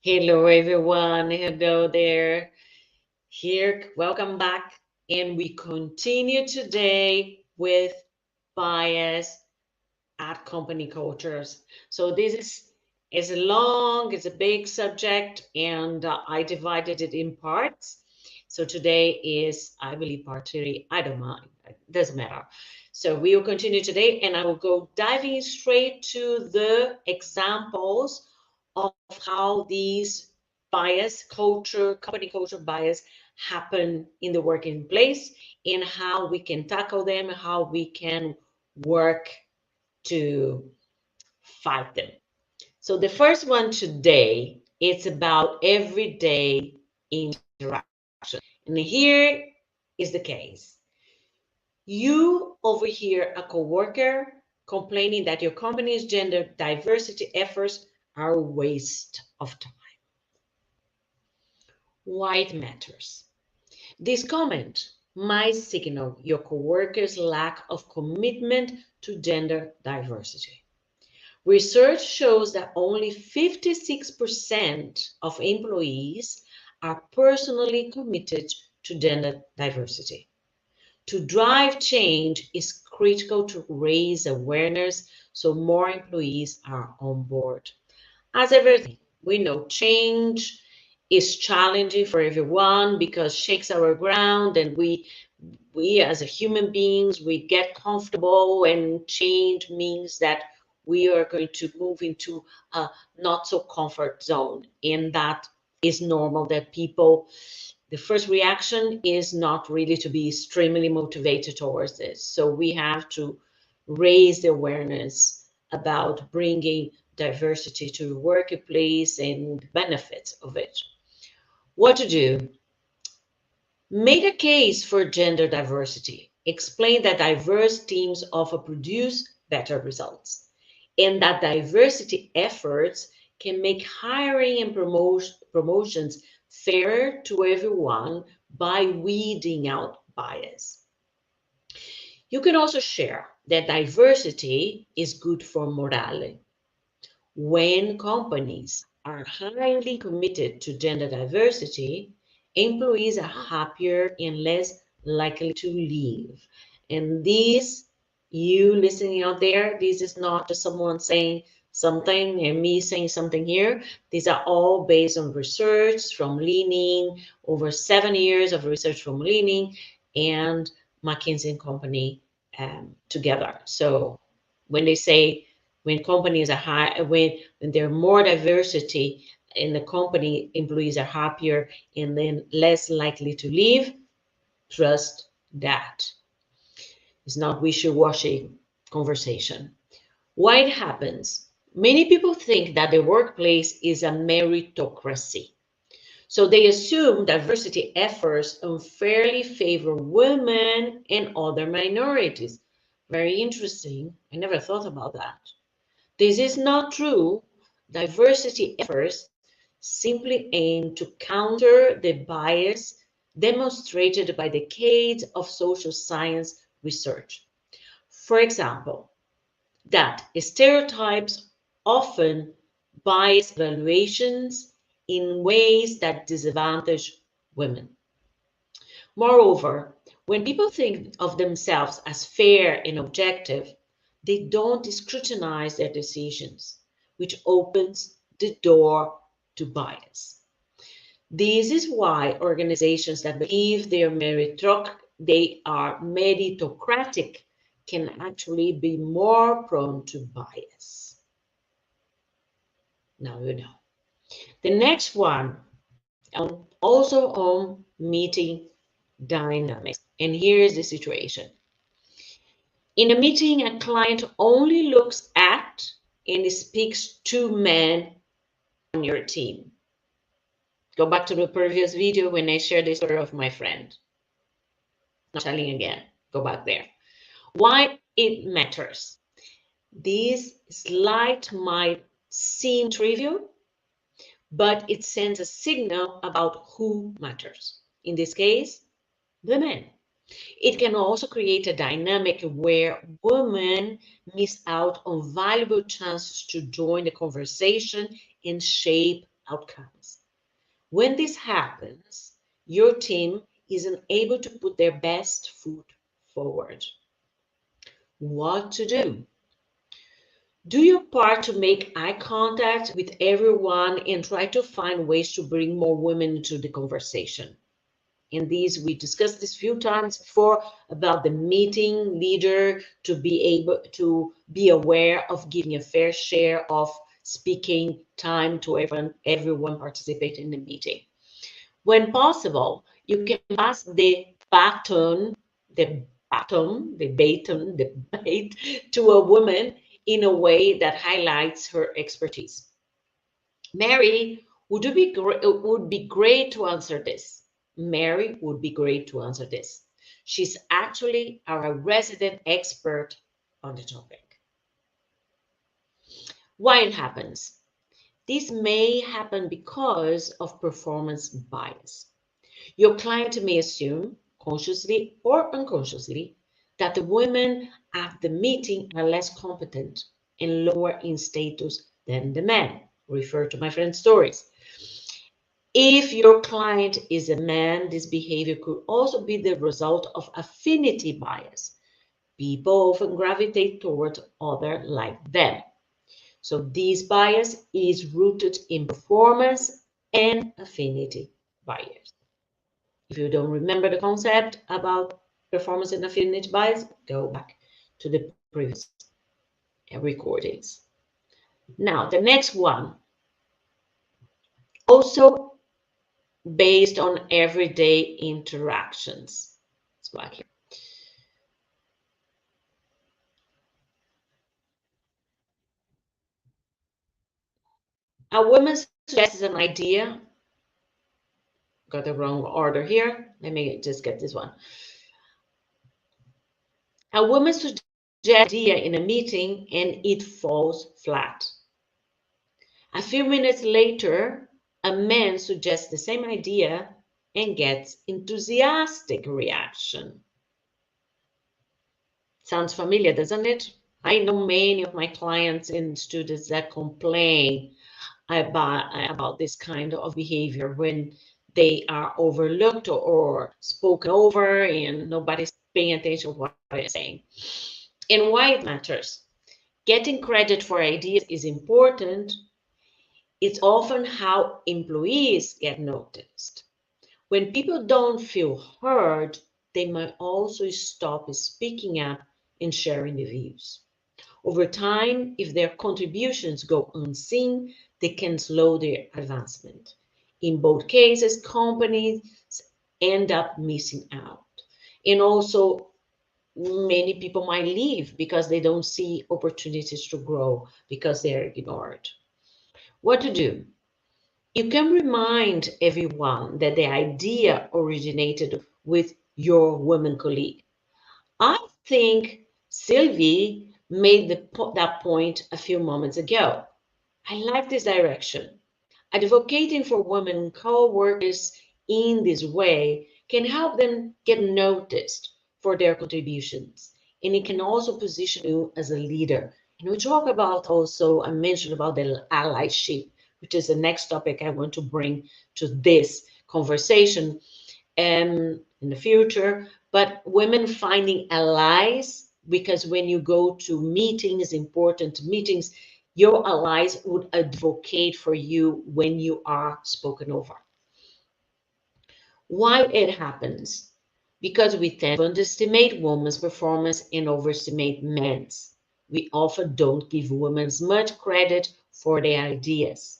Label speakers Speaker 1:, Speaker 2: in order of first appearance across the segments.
Speaker 1: Hello, everyone. Hello there. Here, welcome back. And we continue today with bias at company cultures. So this is it's a big subject, and I divided it in parts. So today is, I believe, part three. I don't mind. It doesn't matter. So we will continue today, and I will go diving straight to the examples of how these bias culture, company culture bias happen in the working place, and how we can tackle them, how we can work to fight them. So the first one today, it's about everyday interaction. And here is the case. You overhear a coworker complaining that your company's gender diversity efforts are a waste of time. Why it matters. This comment might signal your coworker's lack of commitment to gender diversity. Research shows that only 56% of employees are personally committed to gender diversity. To drive change is critical to raise awareness so more employees are on board. As everything, we know change is challenging for everyone because shakes our ground, and we as a human beings, we get comfortable, and change means that we are going to move into a not so comfort zone. And that is normal, that people, the first reaction is not really to be extremely motivated towards this. So we have to raise the awareness about bringing diversity to the workplace and benefits of it. What to do? Make a case for gender diversity. Explain that diverse teams often produce better results, and that diversity efforts can make hiring and promotions fairer to everyone by weeding out bias. You can also share that diversity is good for morale. When companies are highly committed to gender diversity, employees are happier and less likely to leave. And this, you listening out there, this is not just someone saying something and me saying something here. These are all based on research from LeanIn, over 7 years of research from LeanIn and McKinsey Company together. So when they say, when companies are high, when there are more diversity in the company, employees are happier and then less likely to leave. Trust that. It's not wishy-washy conversation. Why it happens? Many people think that the workplace is a meritocracy. So they assume diversity efforts unfairly favor women and other minorities. Very interesting. I never thought about that. This is not true. Diversity efforts simply aim to counter the bias demonstrated by decades of social science research. For example, that stereotypes often bias evaluations in ways that disadvantage women. Moreover, when people think of themselves as fair and objective, they don't scrutinize their decisions, which opens the door to bias. This is why organizations that believe they are meritocratic can actually be more prone to bias. Now you know. The next one, also on meeting dynamics. And here is the situation. In a meeting, a client only looks at and speaks to men on your team. Go back to the previous video when I shared the story of my friend. Not telling again. Go back there. Why it matters. This slide might seem trivial, but it sends a signal about who matters. In this case, the men. It can also create a dynamic where women miss out on valuable chances to join the conversation and shape outcomes. When this happens, your team isn't able to put their best foot forward. What to do? Do your part to make eye contact with everyone and try to find ways to bring more women into the conversation. In these, we discussed this few times before about the meeting leader to be able to be aware of giving a fair share of speaking time to everyone participating in the meeting. When possible, you can pass the bait to a woman in a way that highlights her expertise. Mary, would be great to answer this. Mary would be great to answer this. She's actually our resident expert on the topic. Why it happens? This may happen because of performance bias. Your client may assume, consciously or unconsciously, that the women at the meeting are less competent and lower in status than the men. Refer to my friend's stories. If your client is a man, this behavior could also be the result of affinity bias. People often gravitate towards others like them. So this bias is rooted in performance and affinity bias. If you don't remember the concept about performance and affinity bias, go back to the previous recordings. Now, the next one, also based on everyday interactions. Let's go back here. A woman suggests an idea. Got the wrong order here. Let me just get this one. A woman suggests an idea in a meeting and it falls flat. A few minutes later, a man suggests the same idea and gets enthusiastic reaction. Sounds familiar, doesn't it? I know many of my clients and students that complain about this kind of behavior when they are overlooked or spoken over and nobody's paying attention to what they're saying. And why it matters. Getting credit for ideas is important. It's often how employees get noticed. When people don't feel heard, they might also stop speaking up and sharing the views. Over time, if their contributions go unseen, they can slow their advancement. In both cases, companies end up missing out. And also, many people might leave because they don't see opportunities to grow because they're ignored. What to do? You can remind everyone that the idea originated with your woman colleague. I think Sylvie made that point a few moments ago. I like this direction. Advocating for women co-workers in this way can help them get noticed for their contributions. And it can also position you as a leader. And we talk about also, I mentioned about the allyship, which is the next topic I want to bring to this conversation in the future. But women finding allies, because when you go to meetings, important meetings, your allies would advocate for you when you are spoken over. Why it happens? Because we tend to underestimate women's performance and overestimate men's. We often don't give women much credit for their ideas.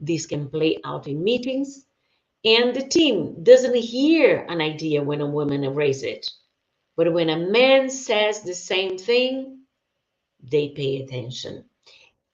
Speaker 1: This can play out in meetings, and the team doesn't hear an idea when a woman raises it. But when a man says the same thing, they pay attention.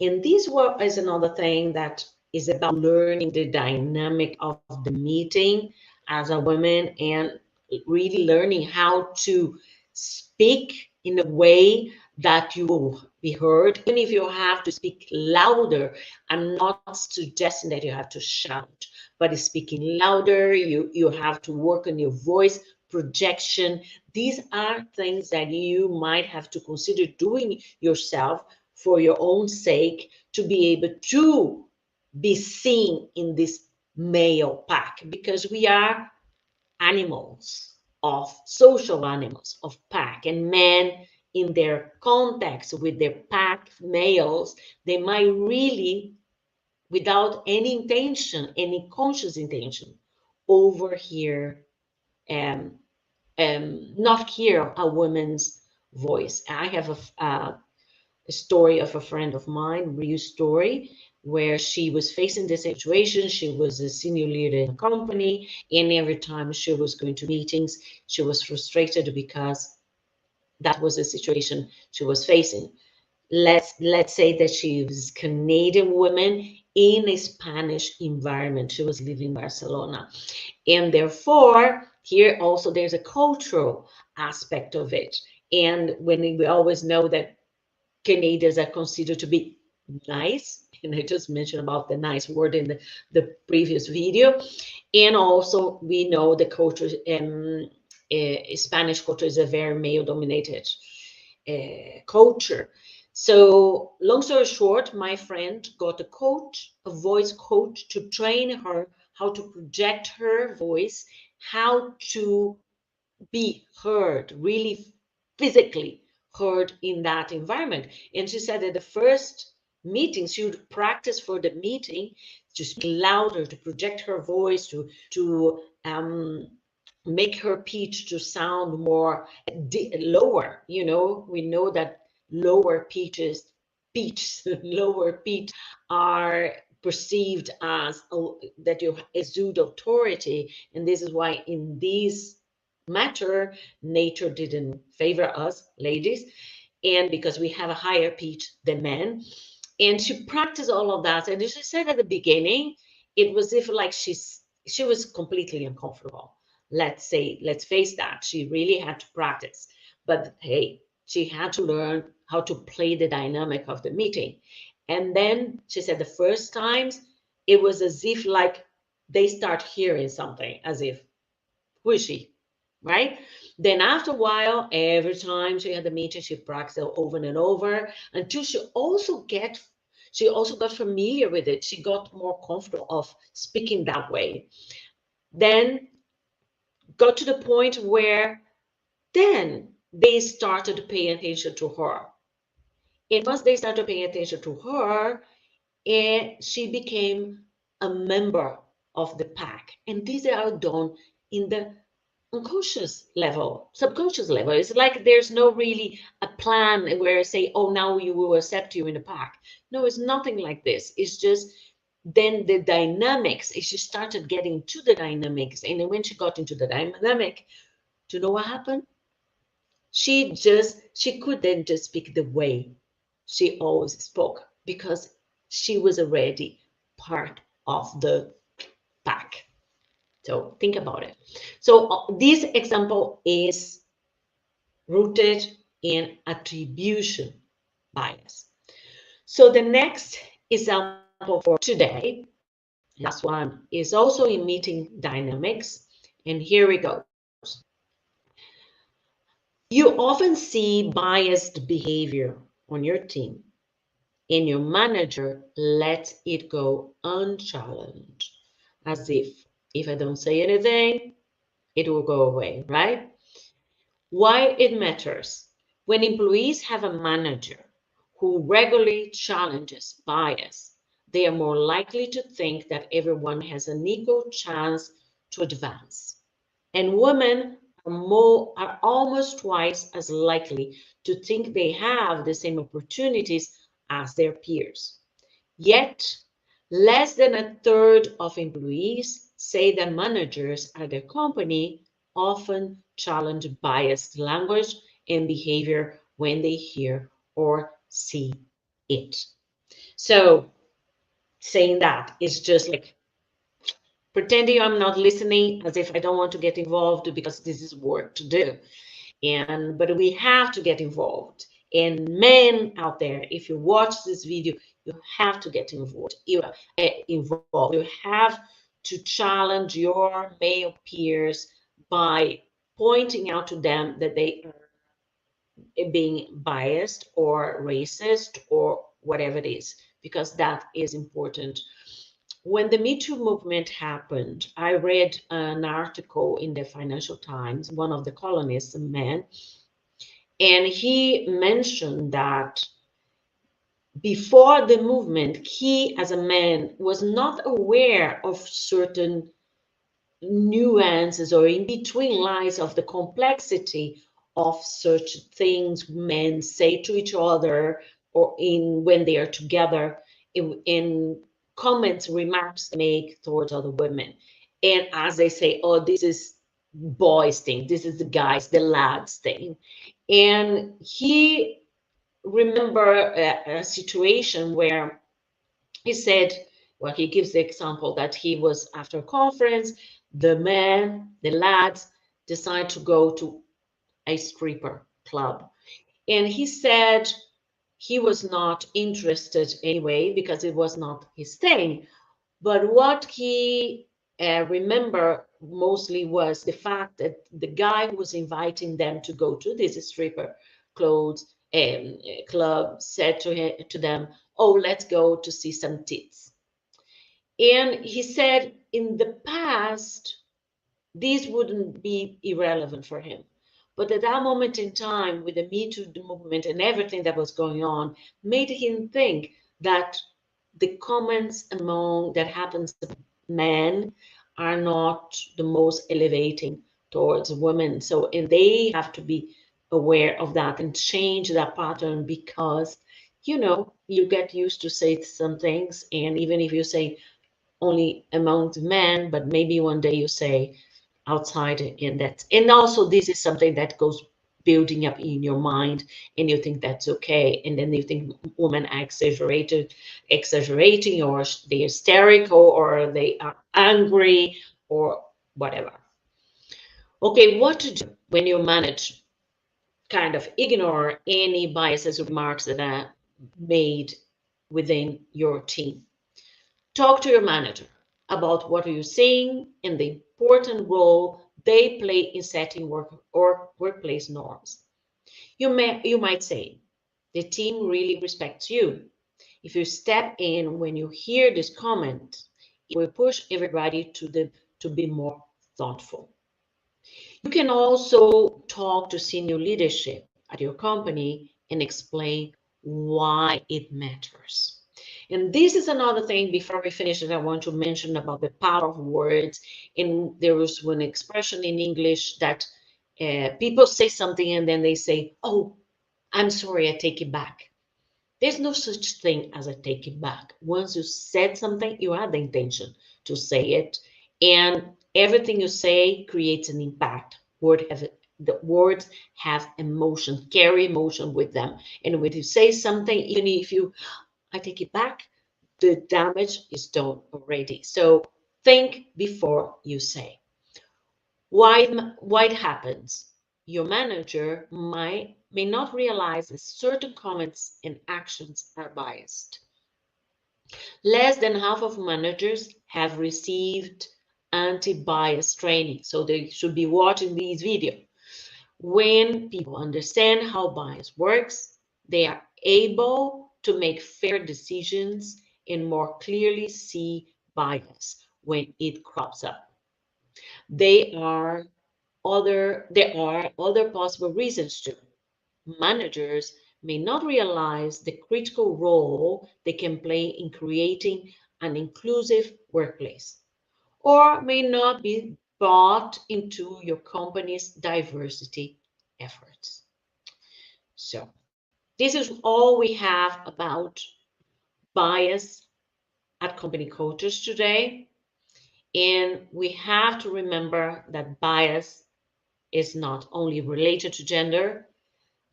Speaker 1: And this work is another thing that is about learning the dynamic of the meeting as a woman and really learning how to speak in a way that you will be heard. Even if you have to speak louder, I'm not suggesting that you have to shout, but speaking louder, you have to work on your voice projection. These are things that you might have to consider doing yourself for your own sake to be able to be seen in this male pack, because we are animals, of social animals, of pack, and men in their context with their pack males, they might really, without any intention, any conscious intention, overhear and not hear a woman's voice. I have a story of a friend of mine, real story, where she was facing this situation. She was a senior leader in a company, and every time she was going to meetings, she was frustrated because that was the situation she was facing. Let's say that she was Canadian woman in a Spanish environment. She was living in Barcelona, and therefore here also there's a cultural aspect of it. And when we always know that Canadians are considered to be nice, and I just mentioned about the nice word in the previous video. And also we know the culture, Spanish culture is a very male-dominated culture. So long story short, my friend got a coach, a voice coach, to train her how to project her voice, how to be heard, really physically heard in that environment. And she said that the first meeting, she would practice for the meeting to speak louder, to project her voice, to make her pitch to sound more lower. You know, we know that lower pitches, lower pitch are perceived as that you exude authority, and this is why in this matter nature didn't favor us ladies, and because we have a higher pitch than men. And she practiced all of that, and she said at the beginning it was if like she was completely uncomfortable. Let's face that, she really had to practice. But hey, she had to learn how to play the dynamic of the meeting. And then she said the first times it was as if like they start hearing something, as if, who is she, right? Then after a while, every time she had a meeting, she practiced over and over until she also got familiar with it. She got more comfortable of speaking that way. Then got to the point where then they started paying attention to her. And once they started paying attention to her, she became a member of the pack. And these are done in the unconscious level, subconscious level. It's like there's no really a plan where I say, oh, now we will accept you in the pack. No, it's nothing like this. It's just then the dynamics, she started getting to the dynamics. And then when she got into the dynamic, do you know what happened? She couldn't just speak the way she always spoke, because she was already part of the pack. So think about it. So this example is rooted in attribution bias. So the next example for today, last one, is also in meeting dynamics. And here we go. You often see biased behavior on your team, and your manager lets it go unchallenged, as if I don't say anything, it will go away, right? Why it matters. When employees have a manager who regularly challenges bias, they are more likely to think that everyone has an equal chance to advance. And women are almost twice as likely to think they have the same opportunities as their peers. Yet, less than a third of employees say that managers at their company often challenge biased language and behavior when they hear or see it. So, saying that is just like pretending I'm not listening, as if I don't want to get involved because this is work to do. But we have to get involved. And men out there, if you watch this video, you have to get involved. You have to challenge your male peers by pointing out to them that they are being biased or racist or whatever it is, because that is important. when the Me Too movement happened, I read an article in the Financial Times, one of the columnists, a man, and he mentioned that before the movement, he as a man was not aware of certain nuances or in between lines of the complexity of such things men say to each other or in when they are together in comments remarks they make towards other women, and as they say, oh, this is boys thing, this is the guys, the lads thing. And he remember a situation where he said, well, he gives the example that he was after a conference, the men, the lads, decide to go to a stripper club. And he said he was not interested anyway because it was not his thing. But what he remember mostly was the fact that the guy who was inviting them to go to this stripper clothes club said to them, "Oh, let's go to see some tits." And he said in the past, these wouldn't be irrelevant for him. But at that moment in time, with the Me Too movement and everything that was going on, made him think that the comments among that happens to men are not the most elevating towards women. So, and they have to be aware of that and change that pattern because, you get used to say some things, and even if you say only among the men, but maybe one day you say outside in that. And also this is something that goes building up in your mind and you think that's okay. And then you think women are exaggerating or they're hysterical or they are angry or whatever. Okay, what to do when you manage kind of ignore any biases or remarks that are made within your team? Talk to your manager about what are you seeing and the important role they play in setting work or workplace norms. You might say, the team really respects you. If you step in when you hear this comment, it will push everybody to be more thoughtful. You can also talk to senior leadership at your company and explain why it matters. And this is another thing before we finish that I want to mention about the power of words. And there was one expression in English that people say something and then they say, oh, I'm sorry, I take it back. There's no such thing as a take it back. Once you said something, you had the intention to say it. And everything you say creates an impact. The words have emotion, carry emotion with them. And when you say something, even if I take it back, the damage is done already. So think before you say. Why it happens? Your manager may not realize that certain comments and actions are biased. Less than half of managers have received anti-bias training, so they should be watching these videos. When people understand how bias works, they are able to make fair decisions and more clearly see bias when it crops up. There are other possible reasons too. Managers may not realize the critical role they can play in creating an inclusive workplace, or may not be brought into your company's diversity efforts. So, this is all we have about bias at company cultures today. And we have to remember that bias is not only related to gender,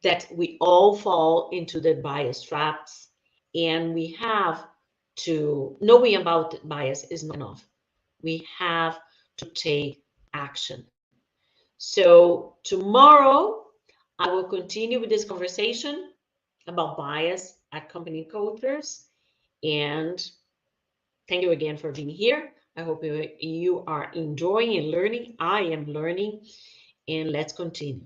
Speaker 1: that we all fall into the bias traps, and we have to, knowing about bias is not enough. We have to take action. So tomorrow, I will continue with this conversation about bias at company cultures. And thank you again for being here. I hope you are enjoying and learning. I am learning, and let's continue.